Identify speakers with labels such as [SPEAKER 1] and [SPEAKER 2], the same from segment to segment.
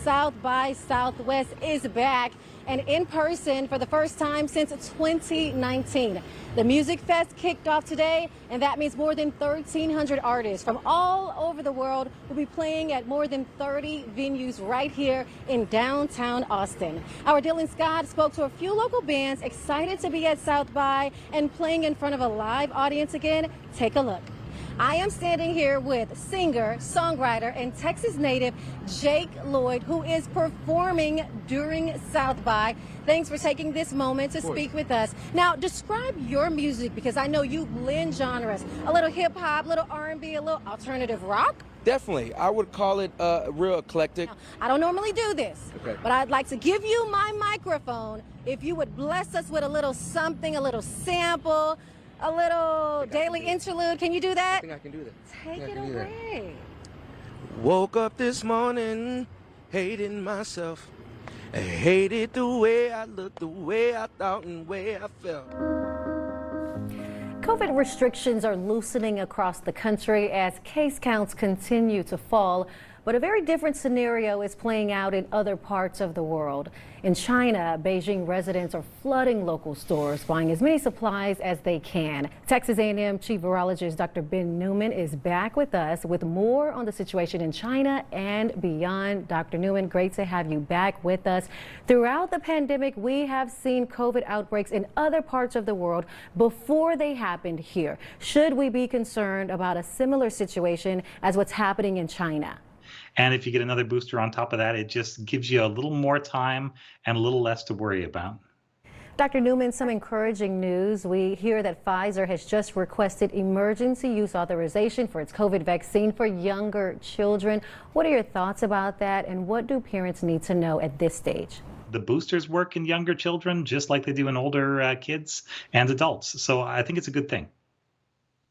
[SPEAKER 1] South by Southwest is back and in person for the first time since 2019. The Music Fest kicked off today, and that means more than 1,300 artists from all over the world will be playing at more than 30 venues right here in downtown Austin. Our Dylan Scott spoke to a few local bands excited to be at South by and playing in front of a live audience again. Take a look. I am standing here with singer, songwriter, and Texas native Jake Lloyd, who is performing during South by. Thanks for taking this moment to speak with us. Now, describe your music, because I know you blend genres. A little hip hop, a little R&B, a little alternative rock.
[SPEAKER 2] Definitely. I would call it real eclectic.
[SPEAKER 1] Now, I don't normally do this, but I'd like to give you my microphone if you would bless us with a little something, a little sample, a little daily interlude. Can you do that?
[SPEAKER 2] I think I can do that.
[SPEAKER 1] Take it away.
[SPEAKER 2] Woke up this morning, hating myself. I hated the way I looked, the way I thought, and the way I felt.
[SPEAKER 1] COVID restrictions are loosening across the country as case counts continue to fall. But a very different scenario is playing out in other parts of the world. In China, Beijing residents are flooding local stores, buying as many supplies as they can. Texas A&M Chief Virologist Dr. Ben Newman is back with us with more on the situation in China and beyond. Dr. Newman, great to have you back with us. Throughout the pandemic, we have seen COVID outbreaks in other parts of the world before they happened here. Should we be concerned about a similar situation as what's happening in China?
[SPEAKER 3] And if you get another booster on top of that, it just gives you a little more time and a little less to worry about.
[SPEAKER 1] Dr. Newman, some encouraging news. We hear that Pfizer has just requested emergency use authorization for its COVID vaccine for younger children. What are your thoughts about that, and what do parents need to know at this stage?
[SPEAKER 3] The boosters work in younger children just like they do in older kids and adults. So I think it's a good thing.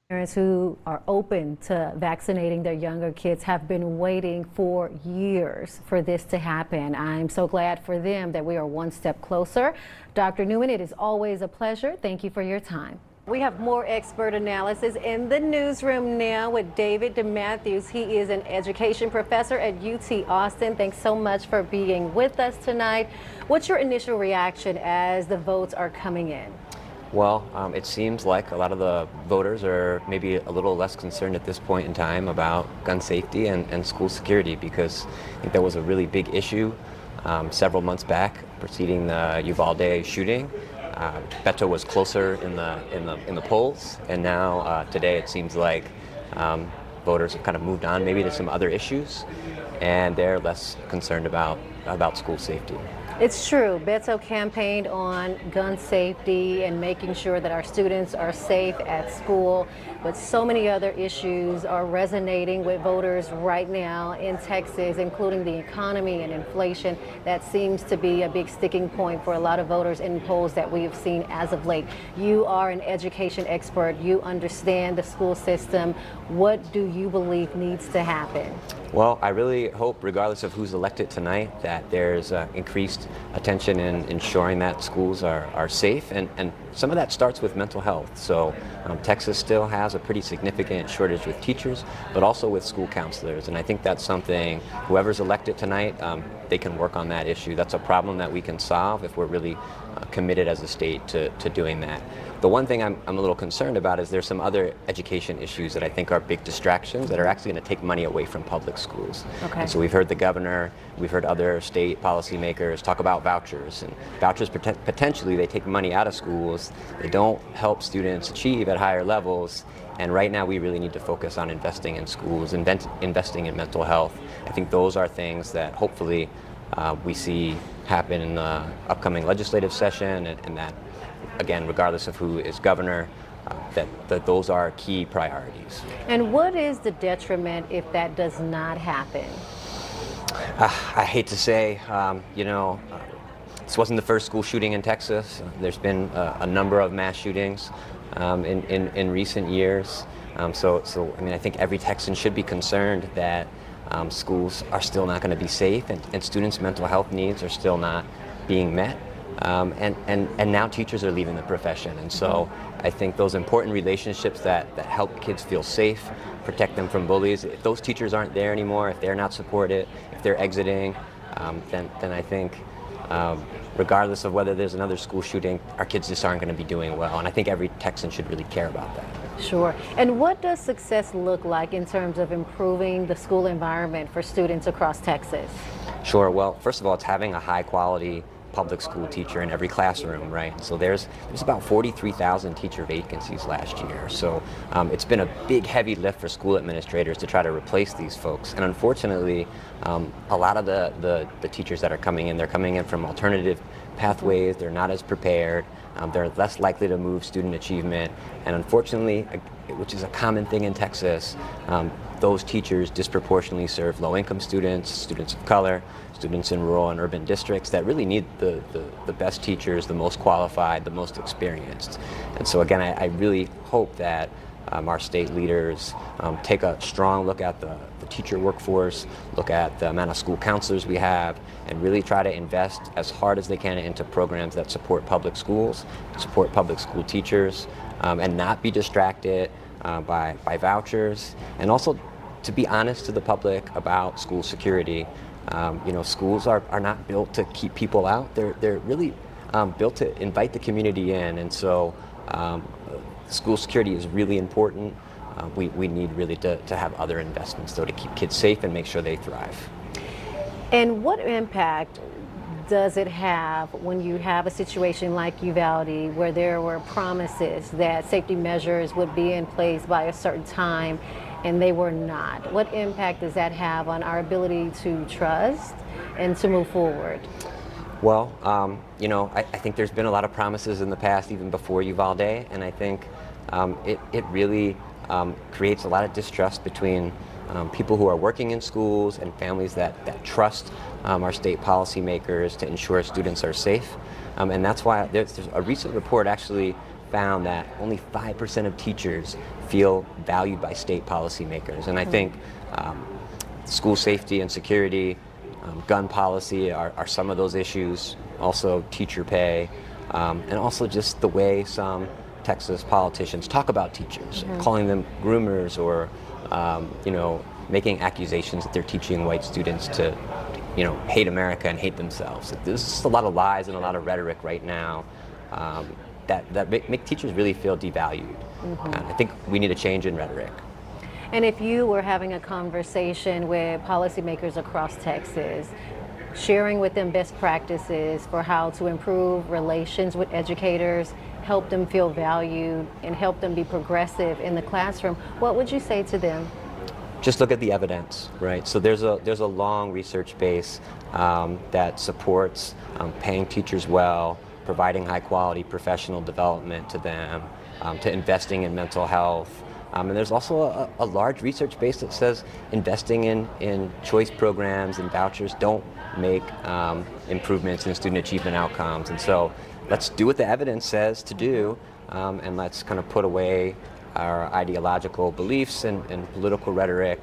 [SPEAKER 1] Parents who are open to vaccinating their younger kids have been waiting for years for this to happen. I'm so glad for them that we are one step closer. Dr. Newman, it is always a pleasure. Thank you for your time. We have more expert analysis in the newsroom now with David DeMatthews. He is an education professor at UT Austin. Thanks so much for being with us tonight. What's your initial reaction as the votes are coming in?
[SPEAKER 4] Well, it seems like a lot of the voters are maybe a little less concerned at this point in time about gun safety and school security, because I think that was a really big issue several months back preceding the Uvalde shooting. Beto was closer in the polls, and now today it seems like voters have kind of moved on maybe to some other issues, and they're less concerned about school safety.
[SPEAKER 1] It's true. Beto campaigned on gun safety and making sure that our students are safe at school, but so many other issues are resonating with voters right now in Texas, including the economy and inflation. That seems to be a big sticking point for a lot of voters in polls that we have seen as of late. You are an education expert. You understand the school system. What do you believe needs to happen?
[SPEAKER 4] Well, I really hope, regardless of who's elected tonight, that there's increased attention in ensuring that schools are safe, and some of that starts with mental health. So Texas still has a pretty significant shortage with teachers, but also with school counselors, and I think that's something whoever's elected tonight, they can work on that issue. That's a problem that we can solve if we're really committed as a state to doing that. The one thing I'm a little concerned about is there's some other education issues that I think are big distractions that are actually going to take money away from public schools.
[SPEAKER 1] Okay.
[SPEAKER 4] And so we've heard the governor, we've heard other state policymakers talk about vouchers, and vouchers potentially they take money out of schools, they don't help students achieve at higher levels, and right now we really need to focus on investing in schools, investing in mental health. I think those are things that hopefully we see happen in the upcoming legislative session, and that, again, regardless of who is governor, that those are key priorities.
[SPEAKER 1] And what is the detriment if that does not happen?
[SPEAKER 4] I hate to say, this wasn't the first school shooting in Texas. There's been a number of mass shootings in recent years. So I mean, I think every Texan should be concerned that schools are still not going to be safe, and students' mental health needs are still not being met. And now teachers are leaving the profession, and so I think those important relationships that help kids feel safe, protect them from bullies, if those teachers aren't there anymore, if they're not supported, if they're exiting, then I think regardless of whether there's another school shooting, our kids just aren't going to be doing well. And I think every Texan should really care about that.
[SPEAKER 1] Sure. And what does success look like in terms of improving the school environment for students across Texas?
[SPEAKER 4] Sure. Well, first of all, it's having a high quality public school teacher in every classroom, right? So there's about 43,000 teacher vacancies last year. So it's been a big, heavy lift for school administrators to try to replace these folks. And unfortunately, a lot of the teachers that are coming in, they're coming in from alternative pathways. They're not as prepared. They're less likely to move student achievement. And unfortunately, which is a common thing in Texas, those teachers disproportionately serve low-income students, students of color, students in rural and urban districts that really need the best teachers, the most qualified, the most experienced. And so again, I really hope that our state leaders take a strong look at the teacher workforce, look at the amount of school counselors we have, and really try to invest as hard as they can into programs that support public schools, support public school teachers, and not be distracted by vouchers, and also to be honest to the public about school security. Schools are not built to keep people out. They're really built to invite the community in, and so school security is really important. We need really to have other investments though to keep kids safe and make sure they thrive.
[SPEAKER 1] And what impact does it have when you have a situation like Uvalde where there were promises that safety measures would be in place by a certain time and they were not? What impact does that have on our ability to trust and to move forward?
[SPEAKER 4] Well, I think there's been a lot of promises in the past, even before Uvalde, and I think it really creates a lot of distrust between people who are working in schools and families that trust our state policymakers to ensure students are safe. And that's why there's a recent report actually found that only 5% of teachers feel valued by state policymakers. And I think school safety and security, gun policy are some of those issues, also teacher pay, and also just the way some Texas politicians talk about teachers, calling them groomers or making accusations that they're teaching white students to hate America and hate themselves. There's just a lot of lies and a lot of rhetoric right now that make teachers really feel devalued. I think we need a change in rhetoric.
[SPEAKER 1] And if you were having a conversation with policymakers across Texas, sharing with them best practices for how to improve relations with educators, help them feel valued, and help them be progressive in the classroom, what would you say to them?
[SPEAKER 4] Just look at the evidence, right? So there's a long research base that supports paying teachers well, providing high quality professional development to them, to investing in mental health. And there's also a large research base that says investing in choice programs and vouchers don't make improvements in student achievement outcomes. And so let's do what the evidence says to do, and let's kind of put away our ideological beliefs and political rhetoric,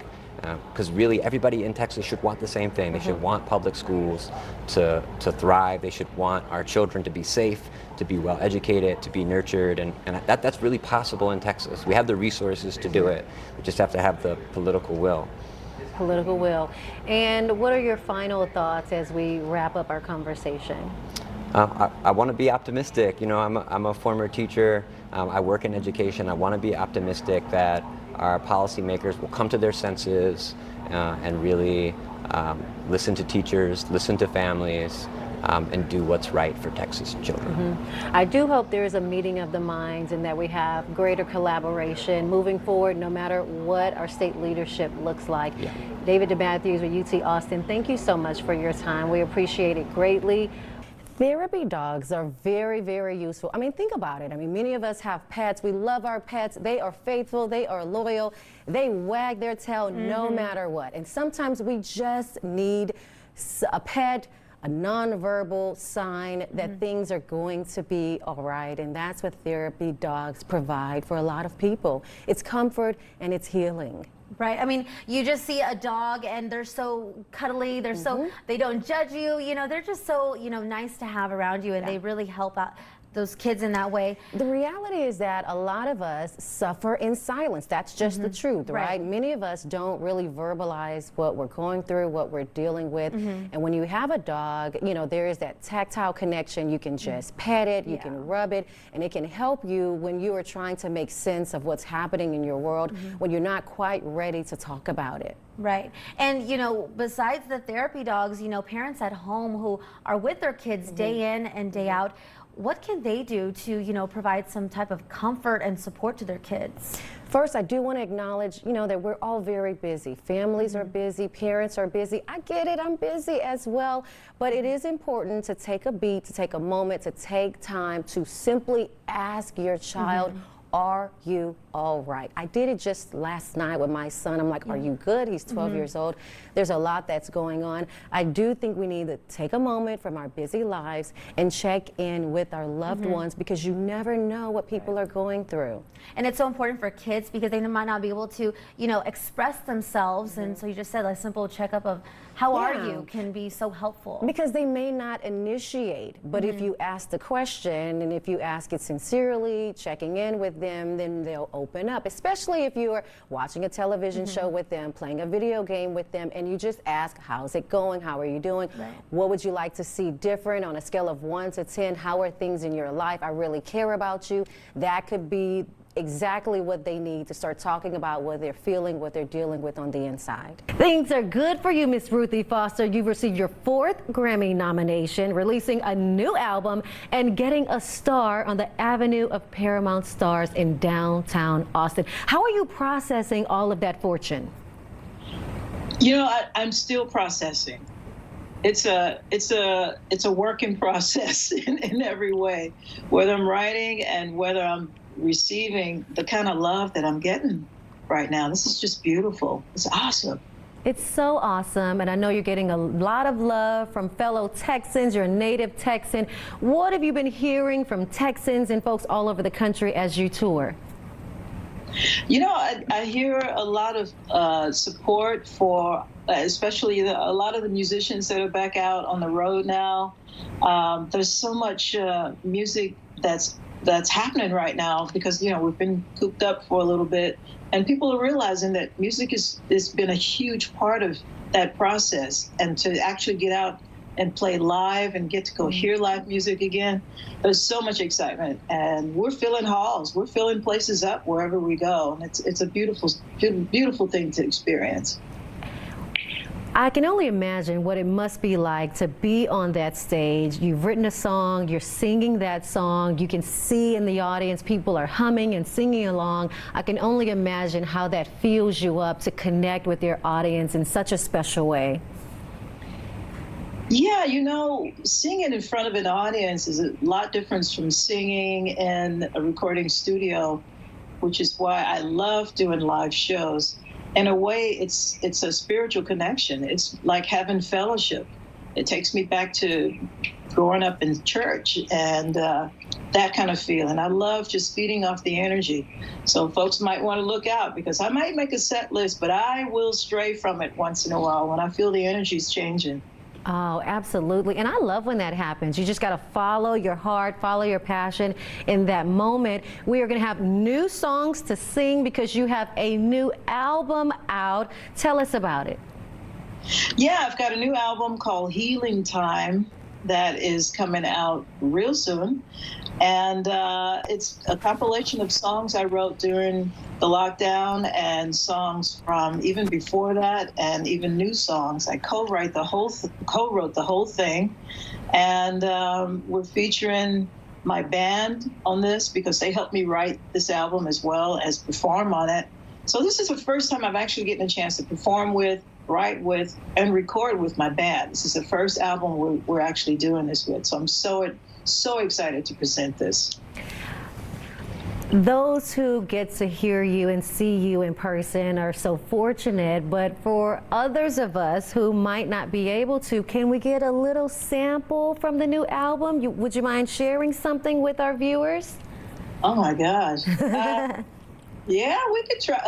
[SPEAKER 4] because really everybody in Texas should want the same thing. They should want public schools to thrive. They should want our children to be safe, to be well educated, to be nurtured, and that's really possible in Texas. We have the resources to do it. We just have to have the political will.
[SPEAKER 1] Political will. And what are your final thoughts as we wrap up our conversation?
[SPEAKER 4] I want to be optimistic. I'm a former teacher. I work in education. I want to be optimistic that our policymakers will come to their senses and really listen to teachers, listen to families, and do what's right for Texas children.
[SPEAKER 1] I do hope there is a meeting of the minds and that we have greater collaboration moving forward, no matter what our state leadership looks like.
[SPEAKER 4] Yeah.
[SPEAKER 1] David DeMatthews with UT Austin, thank you so much for your time. We appreciate it greatly. Therapy dogs are very, very useful. I mean, think about it. I mean, many of us have pets. We love our pets. They are faithful. They are loyal. They wag their tail no matter what. And sometimes we just need a pet, a nonverbal sign that things are going to be all right. And that's what therapy dogs provide for a lot of people. It's comfort and it's healing.
[SPEAKER 5] Right. I mean, you just see a dog and they're so cuddly. They're so, they don't judge you. They're just so, nice to have around you, and they really help out those kids in that way.
[SPEAKER 1] The reality is that a lot of us suffer in silence. That's just the truth, right? Many of us don't really verbalize what we're going through, what we're dealing with. And when you have a dog, you know, there is that tactile connection. You can just pet it, you can rub it, and it can help you when you are trying to make sense of what's happening in your world when you're not quite ready to talk about it.
[SPEAKER 5] Right. And, you know, besides the therapy dogs, you know, parents at home who are with their kids day in and day out, what can they do to, you know, provide some type of comfort and support to their kids?
[SPEAKER 1] First, I do want to acknowledge, you know, that we're all very busy. Families are busy, parents are busy. I get it, I'm busy as well. But it is important to take a beat, to take a moment, to take time to simply ask your child, are you all right? I did it just last night with my son. I'm like, are you good? He's 12 years old. There's a lot that's going on. I do think we need to take a moment from our busy lives and check in with our loved ones, because you never know what people are going through.
[SPEAKER 5] And it's so important for kids because they might not be able to, you know, express themselves. And so you just said a simple checkup of how are you can be so helpful.
[SPEAKER 1] Because they may not initiate, but if you ask the question and if you ask it sincerely, checking in with them, then they'll open up, especially if you are watching a television show with them, playing a video game with them, and you just ask, how's it going? How are you doing? What would you like to see different on a scale of 1 to 10? How are things in your life? I really care about you. That could be exactly what they need to start talking about what they're feeling, what they're dealing with on the inside. Things are good for you, Miss Ruthie Foster. You've received your 4th Grammy nomination, releasing a new album, and getting a star on the Avenue of Paramount Stars in downtown Austin. How are you processing all of that fortune?
[SPEAKER 6] You know, I'm still processing. It's a work in process in every way, whether I'm writing and whether I'm receiving the kind of love that I'm getting right now. This is just beautiful. It's awesome.
[SPEAKER 1] It's so awesome, and I know you're getting a lot of love from fellow Texans. You're a native Texan. What have you been hearing from Texans and folks all over the country as you tour?
[SPEAKER 6] You know, I hear a lot of support for, especially a lot of the musicians that are back out on the road now. There's so much music that's happening right now because, you know, we've been cooped up for a little bit, and people are realizing that music has been a huge part of that process, and to actually get out and play live and get to go hear live music again, there's so much excitement, and we're filling halls, we're filling places up wherever we go, and it's a beautiful, beautiful thing to experience.
[SPEAKER 1] I can only imagine what it must be like to be on that stage. You've written a song, you're singing that song, you can see in the audience people are humming and singing along. I can only imagine how that fuels you up to connect with your audience in such a special way.
[SPEAKER 6] Yeah, you know, singing in front of an audience is a lot different from singing in a recording studio, which is why I love doing live shows. In a way, it's a spiritual connection. It's like having fellowship. It takes me back to growing up in church and that kind of feeling. I love just feeding off the energy. So folks might want to look out, because I might make a set list, but I will stray from it once in a while when I feel the energy's changing.
[SPEAKER 1] Oh, absolutely. And I love when that happens. You just got to follow your heart, follow your passion in that moment. We are going to have new songs to sing because you have a new album out. Tell us about it.
[SPEAKER 6] Yeah, I've got a new album called Healing Time that is coming out real soon. And it's a compilation of songs I wrote during the lockdown and songs from even before that, and even new songs. I co-wrote the whole thing. And we're featuring my band on this because they helped me write this album as well as perform on it. So this is the first time I've actually getting a chance to perform with, write with, and record with my band. This is the first album we're actually doing this with. So I'm so excited to present this.
[SPEAKER 1] Those who get to hear you and see you in person are so fortunate, but for others of us who might not be able to, can we get a little sample from the new album? Would you mind sharing something with our viewers?
[SPEAKER 6] Oh my gosh. Yeah, we could try.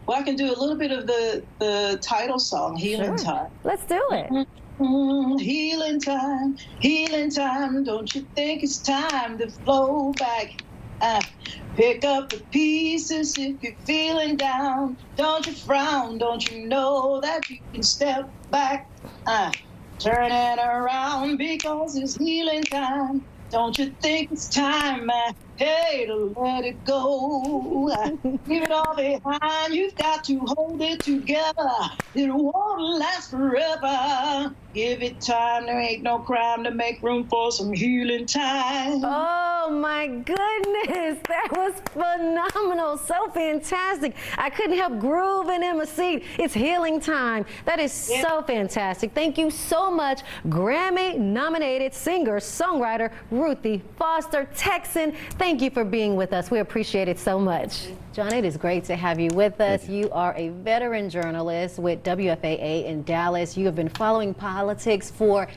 [SPEAKER 6] Well, I can do a little bit of the title song, Healing Time.
[SPEAKER 1] Let's do it.
[SPEAKER 6] Healing time. Don't you think it's time to flow back? Pick up the pieces if you're feeling down. Don't you frown. Don't you know that you can step back? Turn it around because it's healing time. Don't you think it's time, hey, to let it go? Leave it all behind. You've got to hold it together. It won't last forever. Give it time. There ain't no crime to make room for some healing time.
[SPEAKER 1] Oh my goodness, that was phenomenal, so fantastic. I couldn't help grooving in my seat. It's healing time. That is so fantastic. Thank you so much, Grammy-nominated singer-songwriter Ruthie Foster, Texan. Thank you for being with us. We appreciate it so much. John, it is great to have you with us. You are a veteran journalist with WFAA in Dallas. You have been following politics for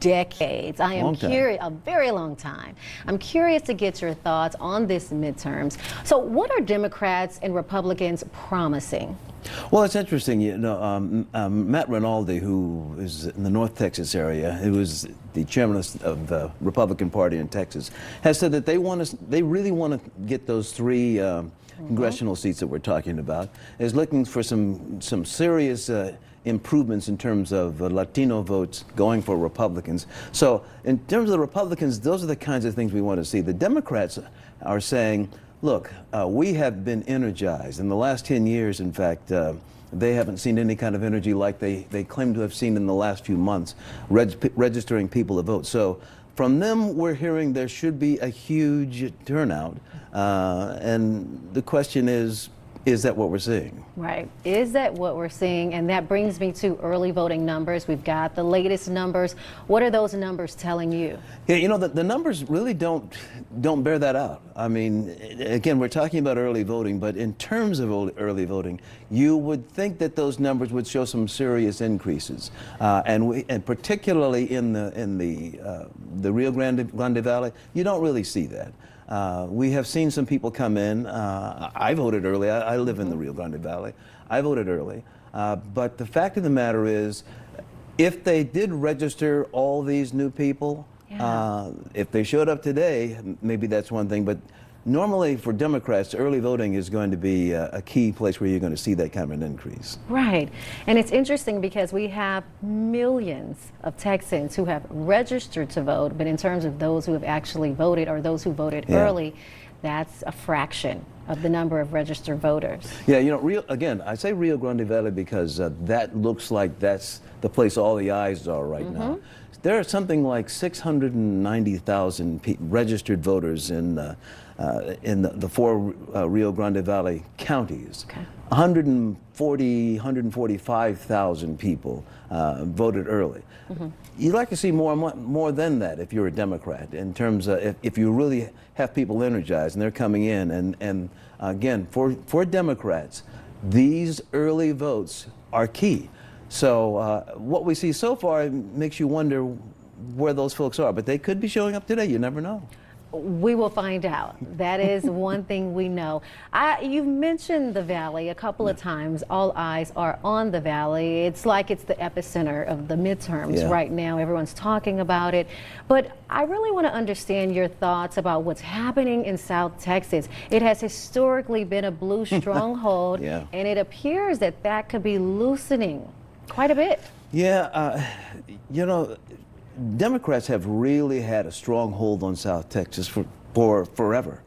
[SPEAKER 1] decades. I am curious, a very long time. I'm curious to get your thoughts on this midterms. So what are Democrats and Republicans promising?
[SPEAKER 7] Well, it's interesting, you know, Matt Rinaldi, who is in the North Texas area, who is the chairman of the Republican Party in Texas, has said that they really want to get those three congressional seats that we're talking about, is looking for some serious improvements in terms of Latino votes going for Republicans. So in terms of the Republicans, those are the kinds of things we want to see. The Democrats are saying, look, we have been energized. In the last 10 years, in fact, they haven't seen any kind of energy like they claim to have seen in the last few months, registering people to vote. So from them, we're hearing there should be a huge turnout. And the question is that what we're seeing?
[SPEAKER 1] Right. Is that what we're seeing? And that brings me to early voting numbers. We've got the latest numbers. What are those numbers telling you?
[SPEAKER 7] Yeah, you know, the numbers really don't bear that out. I mean, again, we're talking about early voting, but in terms of early voting, you would think that those numbers would show some serious increases, and particularly in the Rio Grande Valley, you don't really see that. We have seen some people come in. I voted early. I live in the Rio Grande Valley. I voted early. But the fact of the matter is, if they did register all these new people, if they showed up today, maybe that's one thing. But normally for Democrats, early voting is going to be a key place where you're going to see that kind of an increase.
[SPEAKER 1] Right. And it's interesting because we have millions of Texans who have registered to vote, but in terms of those who have actually voted or those who voted early, that's a fraction of the number of registered voters.
[SPEAKER 7] Yeah, you know, again, I say Rio Grande Valley because that looks like that's the place all the eyes are right now. There are something like 690,000 registered voters in the four Rio Grande Valley counties. 145,000 people voted early. You'd like to see more than that if you're a Democrat, in terms of if you really have people energized and they're coming in. And again, for Democrats, these early votes are key. So what we see so far makes you wonder where those folks are, but they could be showing up today. You never know.
[SPEAKER 1] We will find out. That is one thing we know. You've mentioned the Valley a couple of times. All eyes are on the Valley. It's like it's the epicenter of the midterms right now. Everyone's talking about it. But I really want to understand your thoughts about what's happening in South Texas. It has historically been a blue stronghold, and it appears that that could be loosening quite a bit.
[SPEAKER 7] Yeah, you know, Democrats have really had a strong hold on South Texas for forever.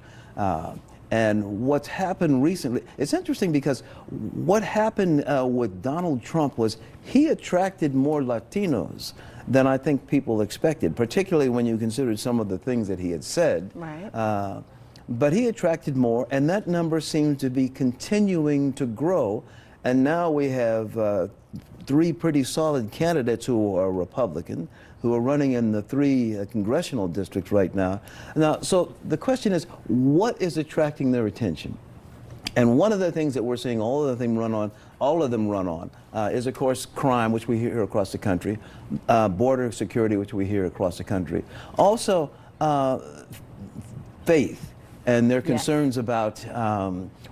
[SPEAKER 7] And what's happened recently, it's interesting because what happened with Donald Trump was he attracted more Latinos than I think people expected, particularly when you consider some of the things that he had said. Right. But he attracted more, and that number seems to be continuing to grow. And now we have three pretty solid candidates who are Republican, who are running in the three congressional districts right now. Now, so the question is, what is attracting their attention? And one of the things that we're seeing all of them run on is, of course, crime, which we hear across the country, border security, which we hear across the country. Also, faith. and their
[SPEAKER 1] Yes.
[SPEAKER 7] concerns about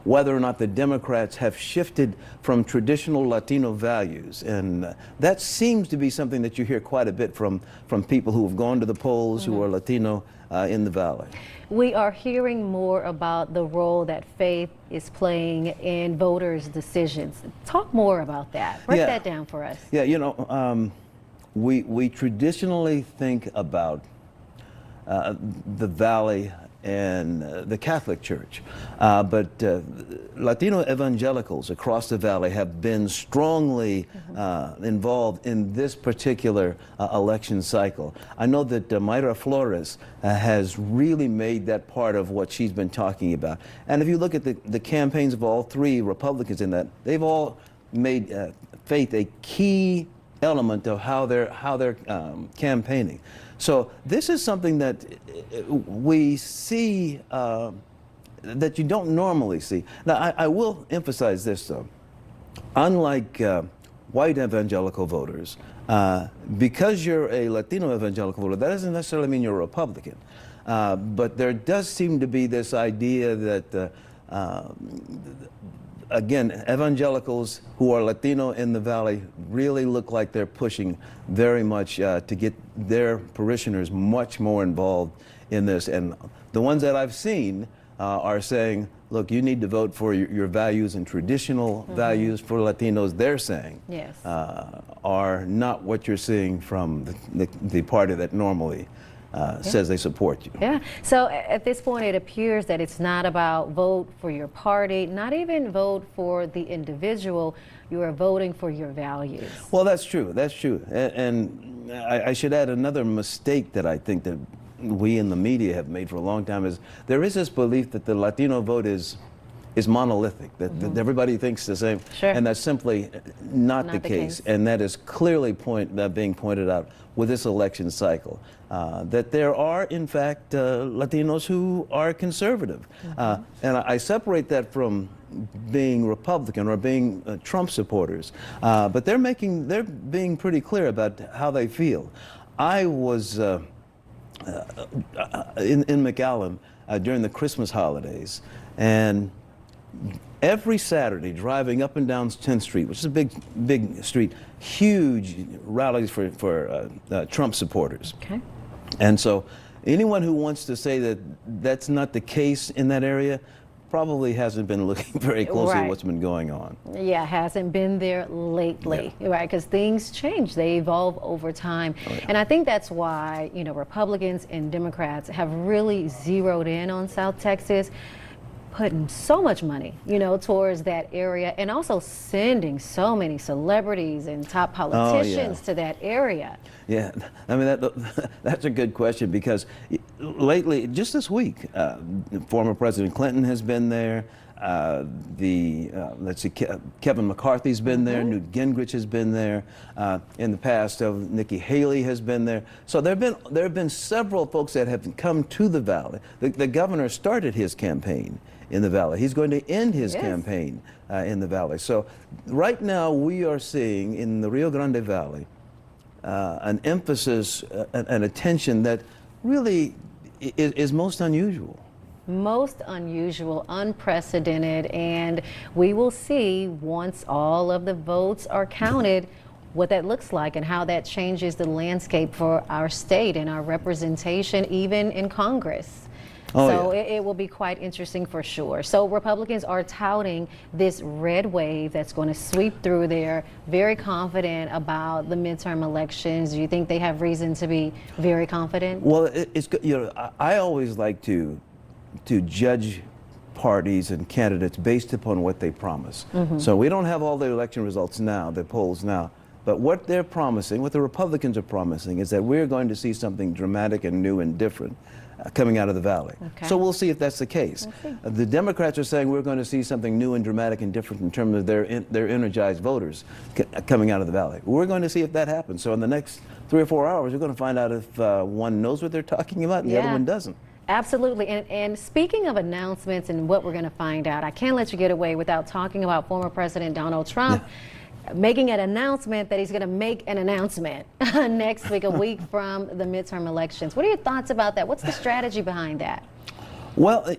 [SPEAKER 7] whether or not the Democrats have shifted from traditional Latino values. And that seems to be something that you hear quite a bit from people who have gone to the polls who are Latino in the Valley.
[SPEAKER 1] We are hearing more about the role that faith is playing in voters' decisions. Talk more about that. Break
[SPEAKER 7] Yeah.
[SPEAKER 1] that down for us.
[SPEAKER 7] Yeah, you know, we traditionally think about the Valley and the Catholic Church, but Latino evangelicals across the Valley have been strongly involved in this particular election cycle. I know that Mayra Flores has really made that part of what she's been talking about. And if you look at the campaigns of all three Republicans in that, they've all made faith a key element of how they're campaigning. So this is something that we see that you don't normally see. Now, I will emphasize this, though. Unlike white evangelical voters, because you're a Latino evangelical voter, that doesn't necessarily mean you're a Republican. But there does seem to be this idea that again, evangelicals who are Latino in the Valley really look like they're pushing very much to get their parishioners much more involved in this. And the ones that I've seen are saying, look, you need to vote for your values, and traditional values for Latinos, they're saying,
[SPEAKER 1] Yes.
[SPEAKER 7] are not what you're seeing from the party that normally says they support you.
[SPEAKER 1] Yeah. So at this point, it appears that it's not about vote for your party, not even vote for the individual. You are voting for your values.
[SPEAKER 7] Well, that's true. That's true. And I should add another mistake that I think that we in the media have made for a long time is there is this belief that the Latino vote is monolithic, that everybody thinks the same.
[SPEAKER 1] Sure.
[SPEAKER 7] And that's simply not the case.
[SPEAKER 1] case.
[SPEAKER 7] And that is clearly being pointed out with this election cycle. That there are, in fact, Latinos who are conservative. And I separate that from being Republican or being Trump supporters. But they're being pretty clear about how they feel. I was in McAllen during the Christmas holidays, and every Saturday, driving up and down 10th Street, which is a big street, huge rallies for Trump supporters.
[SPEAKER 1] Okay.
[SPEAKER 7] And so anyone who wants to say that that's not the case in that area probably hasn't been looking very closely at what's been going on.
[SPEAKER 1] Yeah, hasn't been there lately, right? Because things change, they evolve over time. And I think that's why, you know, Republicans and Democrats have really zeroed in on South Texas, putting so much money, you know, towards that area, and also sending so many celebrities and top politicians to that area.
[SPEAKER 7] Yeah, I mean, that's a good question, because lately, just this week, former President Clinton has been there. Let's see, Kevin McCarthy's been there. Newt Gingrich has been there. In the past, Nikki Haley has been there. So there have been several folks that have come to the Valley. The governor started his campaign in the Valley. He's going to end his campaign in the Valley. So right now we are seeing in the Rio Grande Valley an emphasis, an attention that really is most unusual.
[SPEAKER 1] Most unusual, unprecedented, and we will see once all of the votes are counted what that looks like and how that changes the landscape for our state and our representation even in Congress. It will be quite interesting for sure. So Republicans are touting this red wave that's going to sweep through there, very confident about the midterm elections. Do you think they have reason to be very confident?
[SPEAKER 7] Well, it's good. You know, I always like to judge parties and candidates based upon what they promise. So we don't have all the election results now, the polls now, but what they're promising, what the Republicans are promising, is that we're going to see something dramatic and new and different coming out of the Valley.
[SPEAKER 1] Okay.
[SPEAKER 7] So we'll see if that's the case. The Democrats are saying we're going to see something new and dramatic and different in terms of their energized voters coming out of the Valley. We're going to see if that happens. So in the next 3 or 4 hours, we're going to find out if one knows what they're talking about and the other one doesn't.
[SPEAKER 1] Absolutely. And speaking of announcements and what we're going to find out, I can't let you get away without talking about former President Donald Trump making an announcement that he's going to make an announcement next week, a week from the midterm elections. What are your thoughts about that? What's the strategy behind that?
[SPEAKER 7] Well,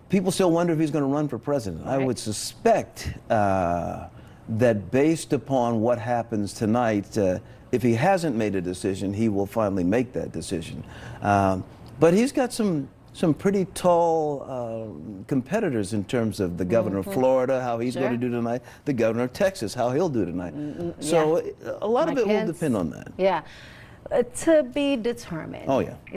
[SPEAKER 7] people still wonder if he's going to run for president. I would suspect that based upon what happens tonight, if he hasn't made a decision, he will finally make that decision. But he's got some pretty tall competitors in terms of the governor of Florida, how he's going to do tonight, the governor of Texas, how he'll do tonight. So a lot of it will depend on that.
[SPEAKER 1] Yeah. To be determined.
[SPEAKER 7] Oh, yeah.